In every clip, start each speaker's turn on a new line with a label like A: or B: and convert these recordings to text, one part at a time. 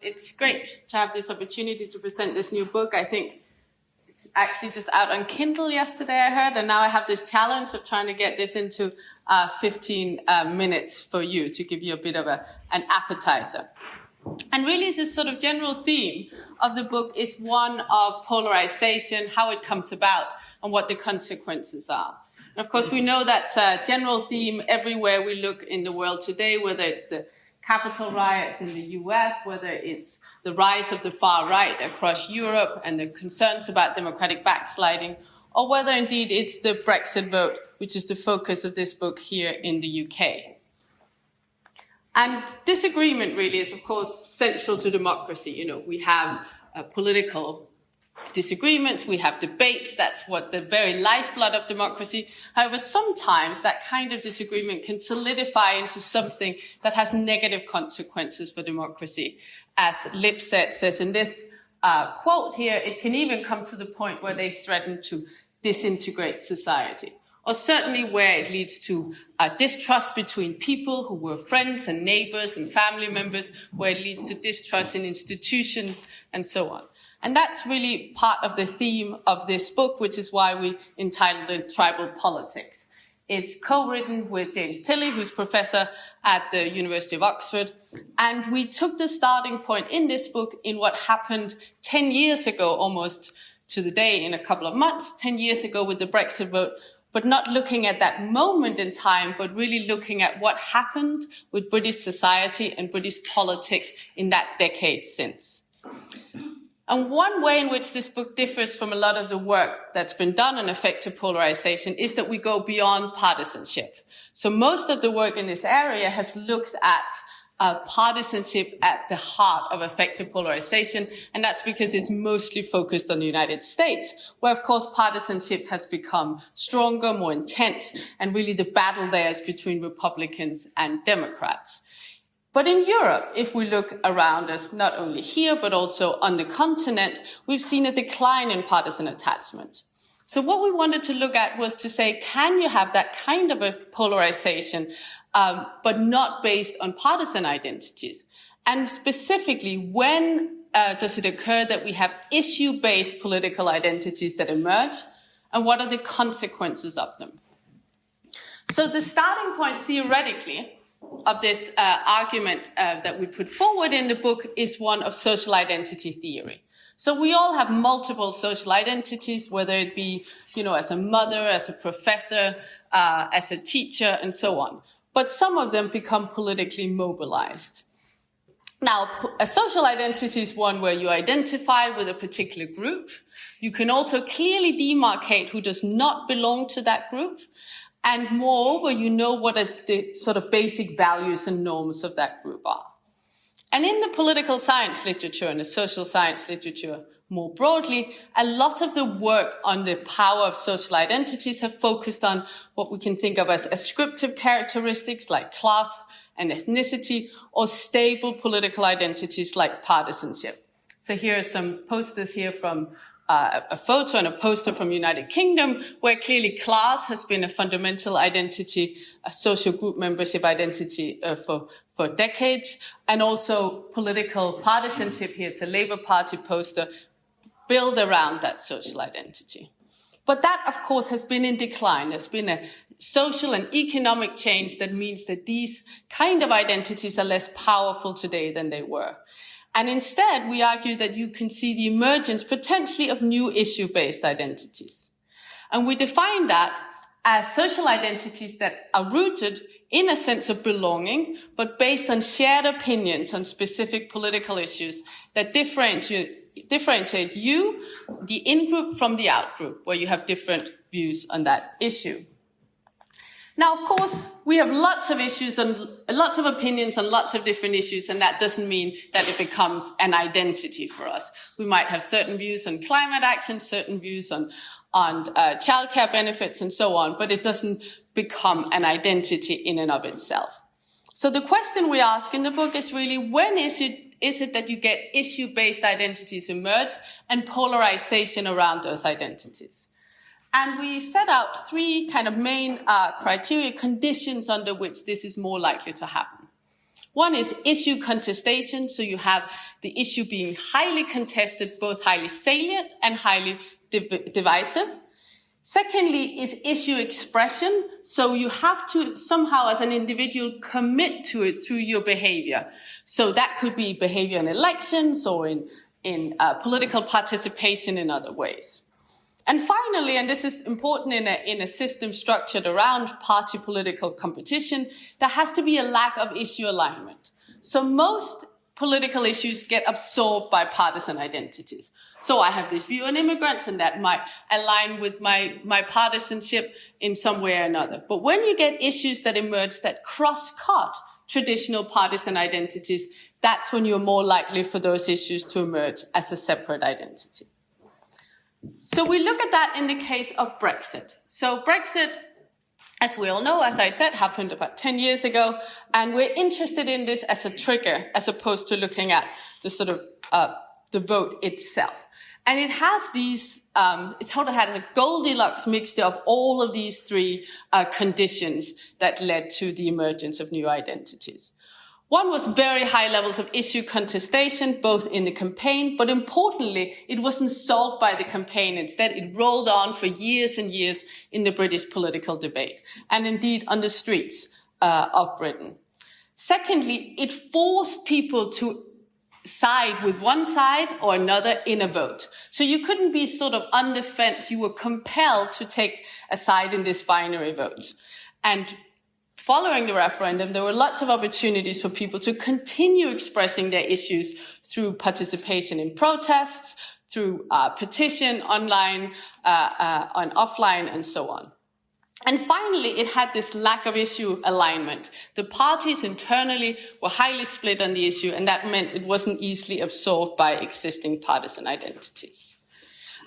A: It's great to have this opportunity to present this new book. I think it's actually just out on Kindle yesterday, I heard, and now I have this challenge of trying to get this into 15 minutes for you to give you a bit of an appetizer. And really the sort of general theme of the book is one of polarization, how it comes about, and what the consequences are. And of course, we know that's a general theme everywhere we look in the world today, whether it's the Capitol riots in the US, whether it's the rise of the far right across Europe and the concerns about democratic backsliding, or whether indeed it's the Brexit vote, which is the focus of this book here in the UK. And disagreement really is, of course, central to democracy. You know, we have political disagreements, we have debates, that's what the very lifeblood of democracy. However, sometimes that kind of disagreement can solidify into something that has negative consequences for democracy. As Lipset says in this quote here, it can even come to the point where they threaten to disintegrate society, or certainly where it leads to distrust between people who were friends and neighbors and family members, where it leads to distrust in institutions and so on. And that's really part of the theme of this book, which is why we entitled it Tribal Politics. It's co-written with James Tilley, who's professor at the University of Oxford. And we took the starting point in this book in what happened 10 years ago, almost to the day in a couple of months, 10 years ago with the Brexit vote, but not looking at that moment in time, but really looking at what happened with British society and British politics in that decade since. And one way in which this book differs from a lot of the work that's been done on effective polarization is that we go beyond partisanship. So most of the work in this area has looked at partisanship at the heart of effective polarization, and that's because it's mostly focused on the United States, where, of course, partisanship has become stronger, more intense, and really the battle there is between Republicans and Democrats. But in Europe, if we look around us, not only here, but also on the continent, we've seen a decline in partisan attachment. So what we wanted to look at was to say, can you have that kind of a polarization, but not based on partisan identities? And specifically, when does it occur that we have issue-based political identities that emerge? And what are the consequences of them? So the starting point, theoretically, of this argument that we put forward in the book is one of social identity theory. So we all have multiple social identities, whether it be, you know, as a mother, as a professor, as a teacher, and so on. But some of them become politically mobilized. Now, a social identity is one where you identify with a particular group. You can also clearly demarcate who does not belong to that group. And moreover, you know what the sort of basic values and norms of that group are. And in the political science literature and the social science literature more broadly, a lot of the work on the power of social identities have focused on what we can think of as ascriptive characteristics like class and ethnicity, or stable political identities like partisanship. So here are some posters here from a photo and a poster from United Kingdom, where clearly class has been a fundamental identity, a social group membership identity for decades, and also political partisanship. Here it's a Labour Party poster built around that social identity. But that, of course, has been in decline. There's been a social and economic change that means that these kind of identities are less powerful today than they were. And instead, we argue that you can see the emergence potentially of new issue-based identities. And we define that as social identities that are rooted in a sense of belonging, but based on shared opinions on specific political issues that differentiate you, the in-group, from the out-group, where you have different views on that issue. Now, of course, we have lots of issues and lots of opinions on lots of different issues, and that doesn't mean that it becomes an identity for us. We might have certain views on climate action, certain views on childcare benefits, and so on, but it doesn't become an identity in and of itself. So the question we ask in the book is really, when is it that you get issue-based identities emerge and polarization around those identities? And we set out three kind of main criteria, conditions under which this is more likely to happen. One is issue contestation. So you have the issue being highly contested, both highly salient and highly divisive. Secondly is issue expression. So you have to somehow as an individual commit to it through your behavior. So that could be behavior in elections or in political participation in other ways. And finally, and this is important in a system structured around party political competition, there has to be a lack of issue alignment. So most political issues get absorbed by partisan identities. So I have this view on immigrants, and that might align with my partisanship in some way or another. But when you get issues that emerge that cross-cut traditional partisan identities, that's when you're more likely for those issues to emerge as a separate identity. So we look at that in the case of Brexit. So Brexit, as we all know, as I said, happened about 10 years ago, and we're interested in this as a trigger, as opposed to looking at the sort of the vote itself. And it has these, it sort of had a Goldilocks mixture of all of these three conditions that led to the emergence of new identities. One was very high levels of issue contestation, both in the campaign, but importantly, it wasn't solved by the campaign. Instead, it rolled on for years and years in the British political debate, and indeed on the streets of Britain. Secondly, it forced people to side with one side or another in a vote. So you couldn't be sort of on the fence. You were compelled to take a side in this binary vote. And following the referendum, there were lots of opportunities for people to continue expressing their issues through participation in protests, through petition, online, and offline, and so on. And finally, it had this lack of issue alignment. The parties internally were highly split on the issue, and that meant it wasn't easily absorbed by existing partisan identities.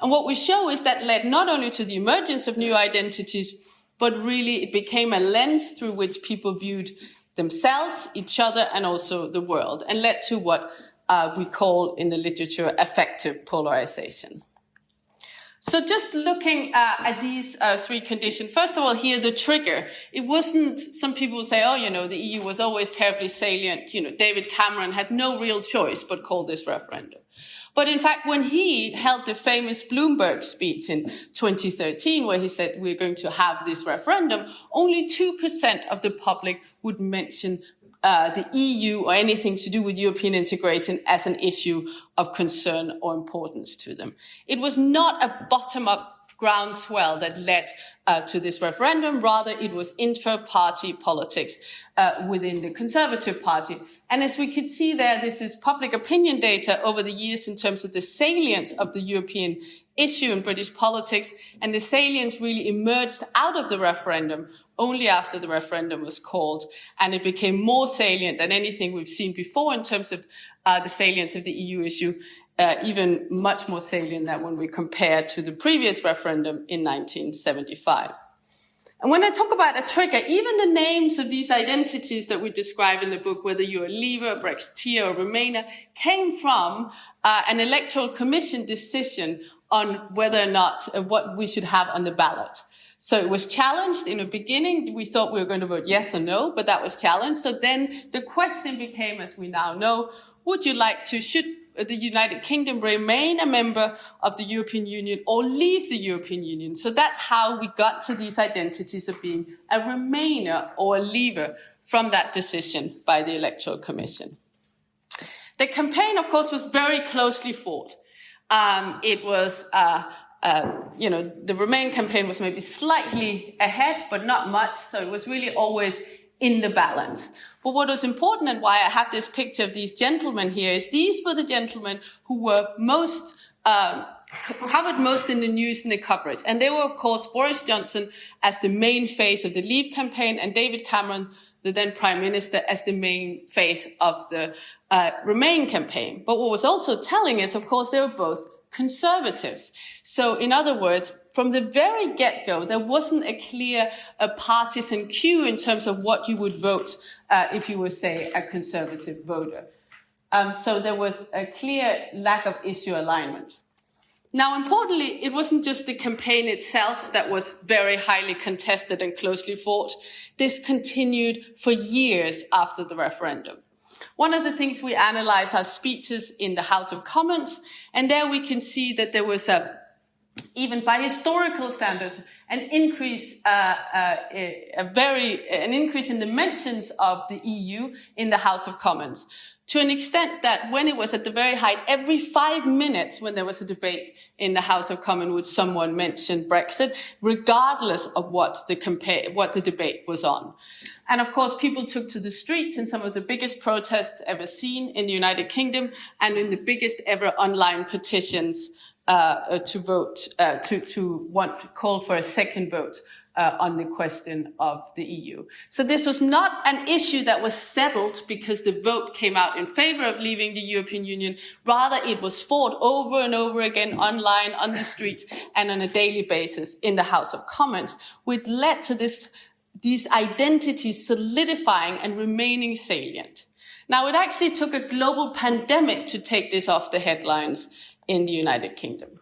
A: And what we show is that led not only to the emergence of new identities, but really it became a lens through which people viewed themselves, each other, and also the world, and led to what we call in the literature affective polarization. So just looking at these three conditions, first of all, here the trigger. It wasn't, some people say, oh, the EU was always terribly salient. David Cameron had no real choice but call this referendum. But in fact, when he held the famous Bloomberg speech in 2013, where he said we're going to have this referendum, only 2% of the public would mention the EU or anything to do with European integration as an issue of concern or importance to them. It was not a bottom-up groundswell that led to this referendum. Rather, it was intra-party politics within the Conservative Party. And as we could see there, this is public opinion data over the years in terms of the salience of the European issue in British politics. And the salience really emerged out of the referendum only after the referendum was called. And it became more salient than anything we've seen before in terms of the salience of the EU issue, even much more salient than when we compare to the previous referendum in 1975. And when I talk about a trigger, even the names of these identities that we describe in the book, whether you're a Leaver, Brexiteer, or Remainer, came from an electoral commission decision on whether or not what we should have on the ballot. So it was challenged in the beginning. We thought we were going to vote yes or no, but that was challenged. So then the question became, as we now know, would you like to, should the United Kingdom remain a member of the European Union or leave the European Union? So that's how we got to these identities of being a Remainer or a Leaver from that decision by the Electoral Commission. The campaign, of course, was very closely fought. It was, the Remain campaign was maybe slightly ahead, but not much. So it was really always in the balance. But what was important and why I have this picture of these gentlemen here is these were the gentlemen who were most covered most in the news and the coverage. And they were, of course, Boris Johnson as the main face of the Leave campaign and David Cameron, the then Prime Minister, as the main face of the Remain campaign. But what was also telling is, of course, they were both conservatives. So in other words, from the very get-go, there wasn't a clear partisan cue in terms of what you would vote if you were, say, a conservative voter. So there was a clear lack of issue alignment. Now, importantly, it wasn't just the campaign itself that was very highly contested and closely fought. This continued for years after the referendum. One of the things we analyze are speeches in the House of Commons, and there we can see that there was even by historical standards, an increase in the mentions of the EU in the House of Commons, to an extent that when it was at the very height, every 5 minutes when there was a debate in the House of Commons would someone mention Brexit, regardless of what the debate was on. And of course, people took to the streets in some of the biggest protests ever seen in the United Kingdom and in the biggest ever online petitions to vote, call for a second vote on the question of the EU. So this was not an issue that was settled because the vote came out in favor of leaving the European Union. Rather, it was fought over and over again online, on the streets, and on a daily basis in the House of Commons, which led to these identities solidifying and remaining salient. Now, it actually took a global pandemic to take this off the headlines in the United Kingdom.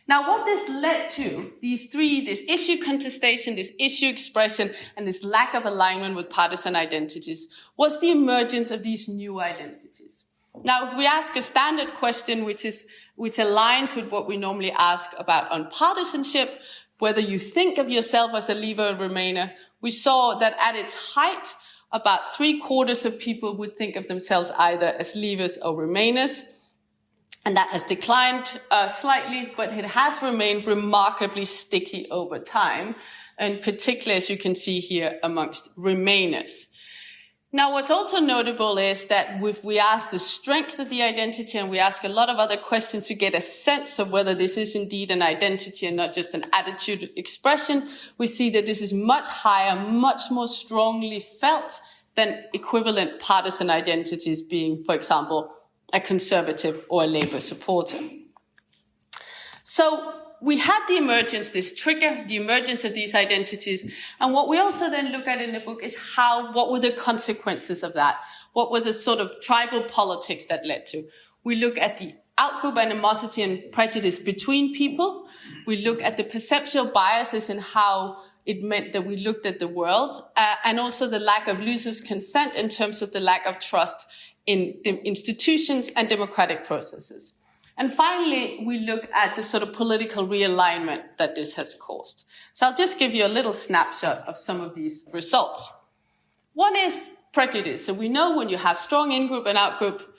A: Now, what this led to, this issue contestation, this issue expression, and this lack of alignment with partisan identities, was the emergence of these new identities. Now, if we ask a standard question, which aligns with what we normally ask about on partisanship, whether you think of yourself as a Leaver or Remainer, we saw that at its height, about 3/4 of people would think of themselves either as Leavers or Remainers. And that has declined slightly, but it has remained remarkably sticky over time, and particularly, as you can see here, amongst Remainers. Now, what's also notable is that if we ask the strength of the identity and we ask a lot of other questions to get a sense of whether this is indeed an identity and not just an attitude expression, we see that this is much higher, much more strongly felt than equivalent partisan identities being, for example, a Conservative or a Labour supporter. So we had the emergence of these identities. And what we also then look at in the book is what were the consequences of that? What was the sort of tribal politics that led to? We look at the outgroup animosity and prejudice between people. We look at the perceptual biases and how it meant that we looked at the world, and also the lack of losers' consent in terms of the lack of trust in the institutions and democratic processes. And finally, we look at the sort of political realignment that this has caused. So I'll just give you a little snapshot of some of these results. One is prejudice. So we know when you have strong in-group and out-group,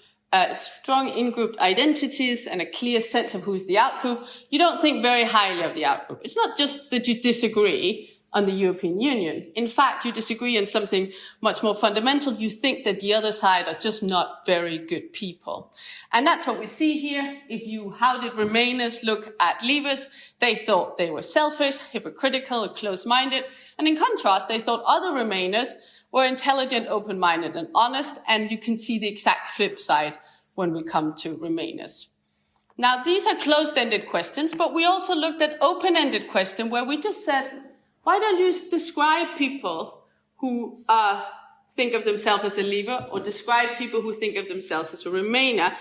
A: strong in-group identities and a clear sense of who's the out-group, you don't think very highly of the out-group. It's not just that you disagree on the European Union. In fact, you disagree on something much more fundamental. You think that the other side are just not very good people. And that's what we see here. How did Remainers look at Leavers? They thought they were selfish, hypocritical, close-minded. And in contrast, they thought other Remainers were intelligent, open-minded, and honest. And you can see the exact flip side when we come to Remainers. Now, these are closed-ended questions, but we also looked at open-ended questions where we just said, why don't you describe people who think of themselves as a Leaver or describe people who think of themselves as a Remainer?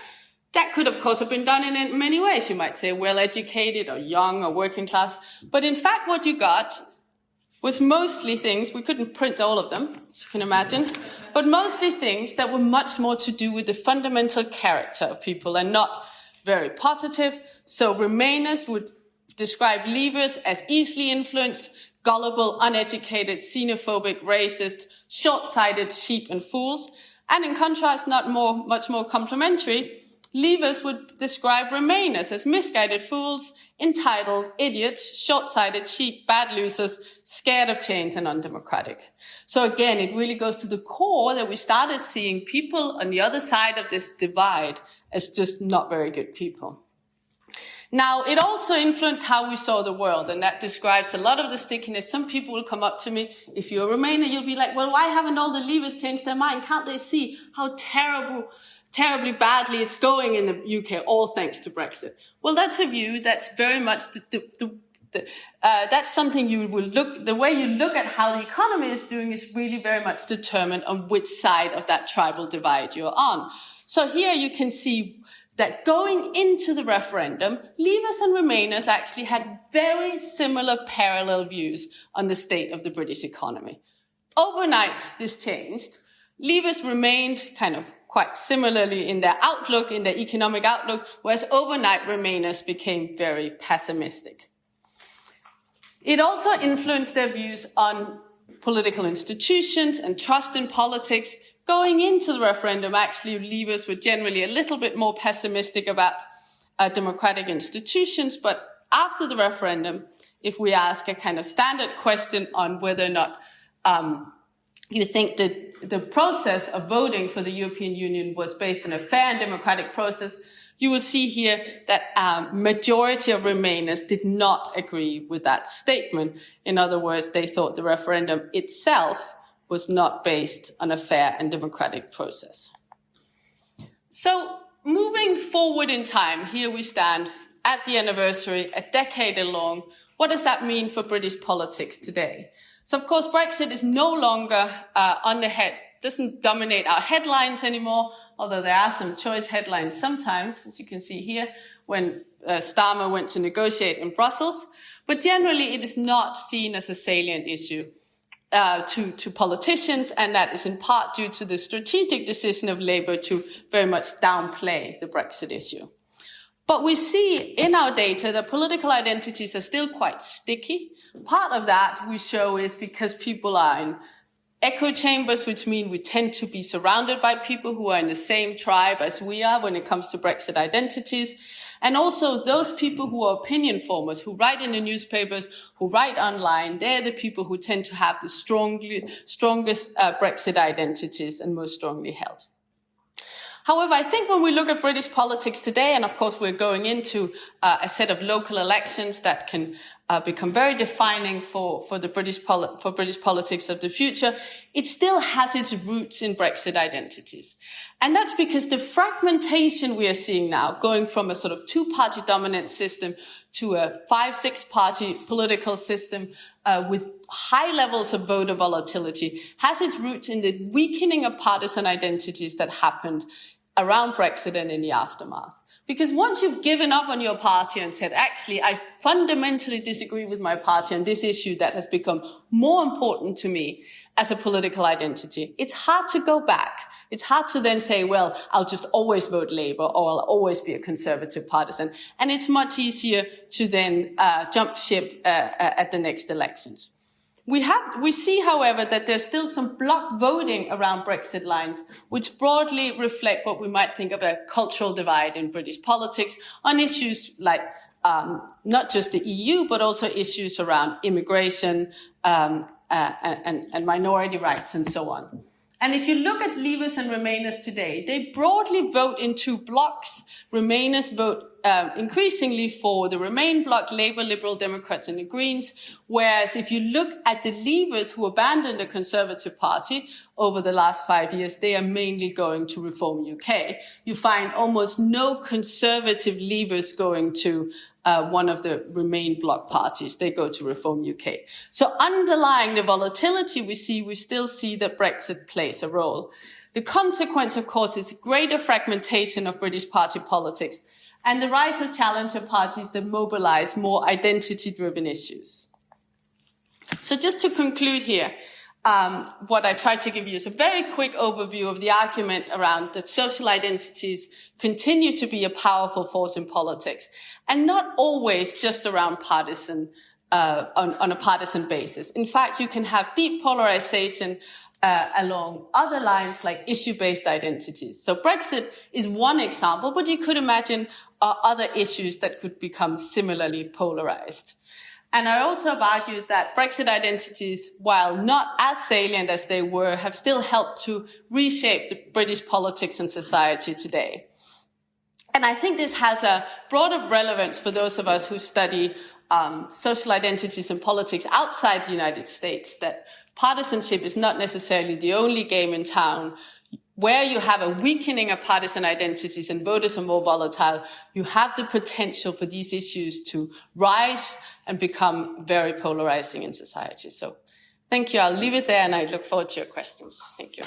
A: That could, of course, have been done in many ways. You might say well-educated or young or working class. But in fact, what you got was mostly things, we couldn't print all of them, as you can imagine, but mostly things that were much more to do with the fundamental character of people and not very positive. So Remainers would describe Leavers as easily influenced, gullible, uneducated, xenophobic, racist, short-sighted sheep and fools. And in contrast, much more complimentary, Leavers would describe Remainers as misguided fools, entitled, idiots, short-sighted sheep, bad losers, scared of change and undemocratic. So again, it really goes to the core that we started seeing people on the other side of this divide as just not very good people. Now, it also influenced how we saw the world, and that describes a lot of the stickiness. Some people will come up to me, if you're a Remainer, you'll be like, well, why haven't all the Leavers changed their mind? Can't they see how terribly badly it's going in the UK, all thanks to Brexit? Well, that's a view that's very much that's something the way you look at how the economy is doing is really very much determined on which side of that tribal divide you're on. So here you can see that going into the referendum, Leavers and Remainers actually had very similar parallel views on the state of the British economy. Overnight, this changed. Leavers remained kind of quite similarly in their outlook, in their economic outlook, whereas overnight Remainers became very pessimistic. It also influenced their views on political institutions and trust in politics. Going into the referendum, actually, Leavers were generally a little bit more pessimistic about democratic institutions, but after the referendum, if we ask a kind of standard question on whether or not you think that the process of voting for the European Union was based on a fair and democratic process, you will see here that a majority of Remainers did not agree with that statement. In other words, they thought the referendum itself was not based on a fair and democratic process. So moving forward in time, here we stand at the anniversary, a decade along. What does that mean for British politics today? So, of course, Brexit is no longer doesn't dominate our headlines anymore, although there are some choice headlines sometimes, as you can see here, when Starmer went to negotiate in Brussels. But generally, it is not seen as a salient issue to politicians, and that is in part due to the strategic decision of Labour to very much downplay the Brexit issue. But we see in our data that political identities are still quite sticky. Part of that we show is because people are in echo chambers, which mean we tend to be surrounded by people who are in the same tribe as we are when it comes to Brexit identities. And also those people who are opinion formers, who write in the newspapers, who write online, they're the people who tend to have the strongest Brexit identities and most strongly held. However, I think when we look at British politics today, and of course we're going into a set of local elections that can become very defining for British politics of the future, it still has its roots in Brexit identities. And that's because the fragmentation we are seeing now, going from a sort of two-party dominant system to a 5-6 party political system with high levels of voter volatility, has its roots in the weakening of partisan identities that happened around Brexit and in the aftermath. Because once you've given up on your party and said, actually, I fundamentally disagree with my party on this issue that has become more important to me as a political identity, it's hard to go back. It's hard to then say, well, I'll just always vote Labour or I'll always be a conservative partisan. And it's much easier to then jump ship at the next elections. We see, however, that there's still some block voting around Brexit lines, which broadly reflect what we might think of a cultural divide in British politics on issues like not just the EU, but also issues around immigration and minority rights and so on. And if you look at Leavers and Remainers today, they broadly vote in two blocks. Remainers vote increasingly for the Remain bloc, Labour, Liberal Democrats and the Greens, whereas if you look at the Leavers who abandoned the Conservative Party over the last 5 years, they are mainly going to Reform UK. You find almost no Conservative Leavers going to one of the Remain bloc parties. They go to Reform UK. So underlying the volatility we still see that Brexit plays a role. The consequence, of course, is greater fragmentation of British party politics and the rise of challenger parties that mobilize more identity-driven issues. So just to conclude here, what I tried to give you is a very quick overview of the argument around that social identities continue to be a powerful force in politics, and not always just around partisan, on a partisan basis. In fact, you can have deep polarization along other lines like issue-based identities. So Brexit is one example, but you could imagine other issues that could become similarly polarized. And I also have argued that Brexit identities, while not as salient as they were, have still helped to reshape the British politics and society today. And I think this has a broader relevance for those of us who study social identities and politics outside the United States, that partisanship is not necessarily the only game in town. Where you have a weakening of partisan identities and voters are more volatile, you have the potential for these issues to rise and become very polarizing in society. So thank you. I'll leave it there and I look forward to your questions. Thank you.